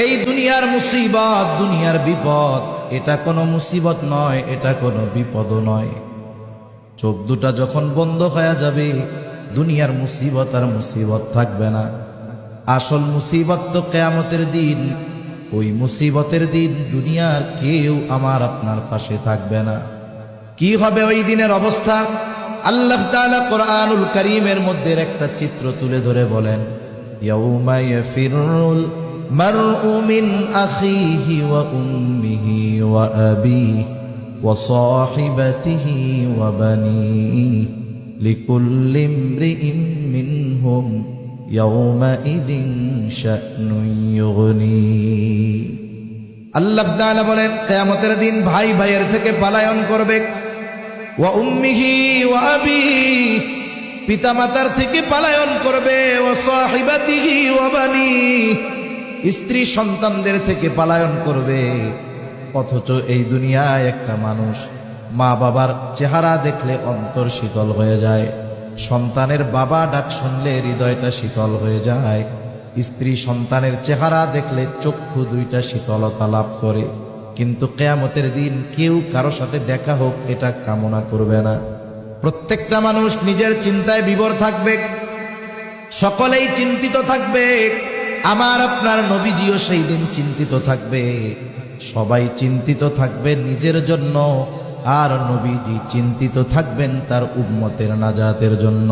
এই দুনিয়ার মুসিবত, দুনিয়ার বিপদ, এটা কোনো মুসিবত নয়, এটা কোনো বিপদও নয়। চোখ দুটা যখন বন্ধ হয়ে যাবে, দুনিয়ার মুসিবত আর মুসিবত থাকবে না। আসল মুসিবত তো কিয়ামতের দিন। ওই মুসিবতের দিন দুনিয়ার কেউ আমার আপনার পাশে থাকবে না। কি হবে ওই দিনের অবস্থা? আল্লাহ তাআলা কোরআনুল কারীমের মধ্যে একটা চিত্র তুলে ধরে বলেন, ইয়াউমা ইয়াফিরুল মারউ মিন আখিহি ওয়া উম্মিহি ওয়া আবিহি ওয়া সাহিবাতিহি ওয়া বানিহি লিকুল্লি ইমরিইন মিনহুম ইয়াউমাইযিন শা'নুন ইউগনি। আল্লাহ তাআলা বলেন, কিয়ামতের দিন ভাই ভাইয়ের থেকে পলায়ন করবে। ওয়া উম্মিহি ওয়া আবিহি, পিতামাতার থেকে পলায়ন করবে। ওয়া সাহিবাতিহি ওয়া বানিহি, স্ত্রী সন্তানদের থেকে পলায়ন করবে। অথচ এই দুনিয়ায় একটা মানুষ মা বাবার চেহারা দেখলে অন্তর শীতল হয়ে যায়, সন্তানের বাবা ডাক শুনলে হৃদয়টা শীতল হয়ে যায়, স্ত্রী সন্তানের চেহারা দেখলে চক্ষু দুইটা শীতলতা লাভ করে। কিন্তু কিয়ামতের দিন কেউ কারো সাথে দেখা হোক এটা কামনা করবে না। প্রত্যেকটা মানুষ নিজের চিন্তায় বিভোর থাকবে, সকলেই চিন্তিত থাকবে। আমার আপনার নবীজিও সেই দিন চিন্তিত থাকবে। সবাই চিন্তিত থাকবে নিজের জন্য, আর নবীজি চিন্তিত থাকবেন তার উম্মতের নাজাতের জন্য।